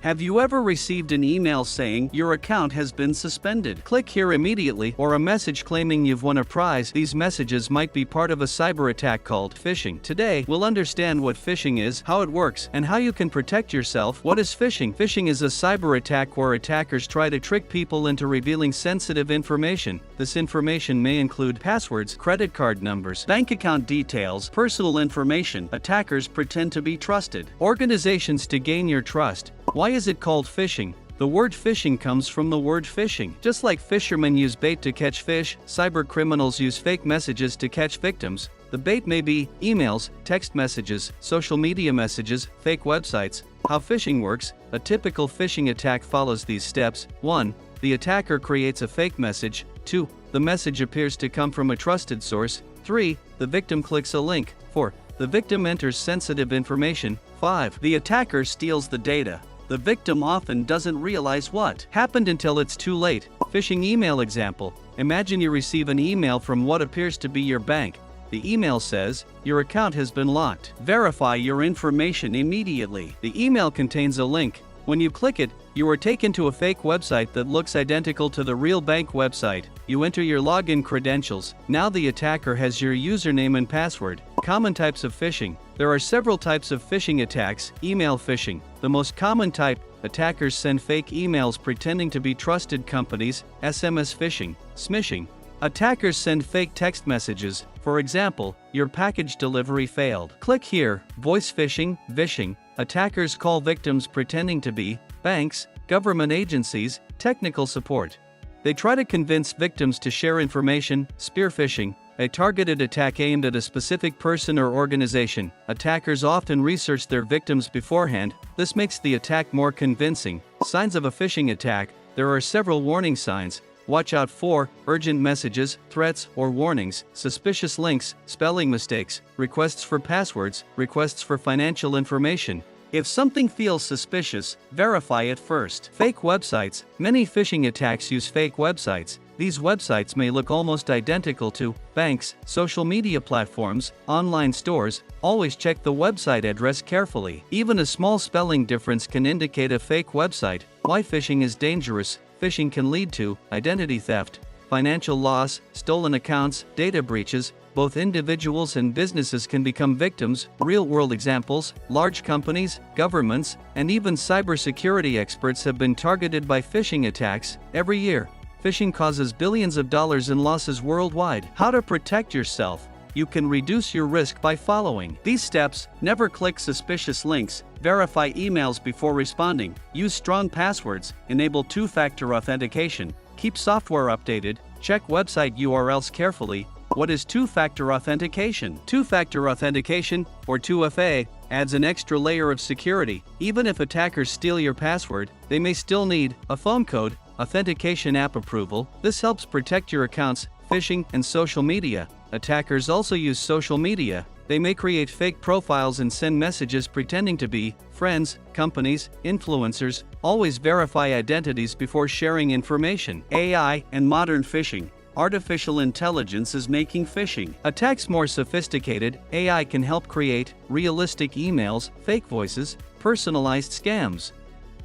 Have you ever received an email saying your account has been suspended? Click here immediately, or a message claiming you've won a prize. These messages might be part of a cyber attack called phishing. Today, we'll understand what phishing is, how it works, and how you can protect yourself. What is phishing? Phishing is a cyber attack where attackers try to trick people into revealing sensitive information. This information may include passwords, credit card numbers, bank account details, personal information. Attackers pretend to be trusted organizations to gain your trust. Why is it called phishing? The word phishing comes from the word fishing. Just like fishermen use bait to catch fish, cyber criminals use fake messages to catch victims. The bait may be emails, text messages, social media messages, fake websites. How phishing works: a typical phishing attack follows these steps. 1. The attacker creates a fake message. 2. The message appears to come from a trusted source. 3. The victim clicks a link. 4. The victim enters sensitive information. 5. The attacker steals the data. The victim often doesn't realize what happened until it's too late. Phishing email example. Imagine you receive an email from what appears to be your bank. The email says, "Your account has been locked. Verify your information immediately." The email contains a link. When you click it, you are taken to a fake website that looks identical to the real bank website. You enter your login credentials. Now the attacker has your username and password. Common types of phishing. There are several types of phishing attacks. Email phishing. The most common type: attackers send fake emails pretending to be trusted companies. SMS phishing. Smishing. Attackers send fake text messages. For example, "Your package delivery failed. Click here." Voice phishing. Vishing. Attackers call victims pretending to be banks, government agencies, technical support. They try to convince victims to share information. Spear phishing. A targeted attack aimed at a specific person or organization. Attackers often research their victims beforehand. This makes the attack more convincing. Signs of a phishing attack. There are several warning signs. Watch out for urgent messages, threats, or warnings, suspicious links, spelling mistakes, requests for passwords, requests for financial information. If something feels suspicious, verify it first. Fake websites. Many phishing attacks use fake websites. These websites may look almost identical to banks, social media platforms, online stores. Always check the website address carefully. Even a small spelling difference can indicate a fake website. Why phishing is dangerous. Phishing can lead to identity theft, financial loss, stolen accounts, data breaches. Both individuals and businesses can become victims. Real-world examples: large companies, governments, and even cybersecurity experts have been targeted by phishing attacks. Every year, phishing causes billions of dollars in losses worldwide. How to protect yourself. You can reduce your risk by following these steps. Never click suspicious links. Verify emails before responding. Use strong passwords. Enable two-factor authentication. Keep software updated. Check website URLs carefully. What is two-factor authentication? Two-factor authentication, or 2FA, adds an extra layer of security. Even if attackers steal your password, they may still need a phone code, authentication app approval. This helps protect your accounts. Phishing and social media. Attackers also use social media. They may create fake profiles and send messages pretending to be friends, companies, influencers. Always verify identities before sharing information. AI and modern phishing. Artificial intelligence is making phishing attacks more sophisticated. AI can help create realistic emails, fake voices, personalized scams.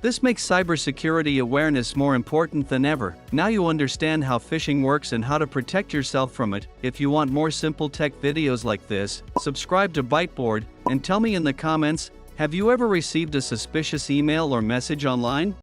This makes cybersecurity awareness more important than ever. Now you understand how phishing works and how to protect yourself from it. If you want more simple tech videos like this, subscribe to Byte and tell me in the comments, have you ever received a suspicious email or message online?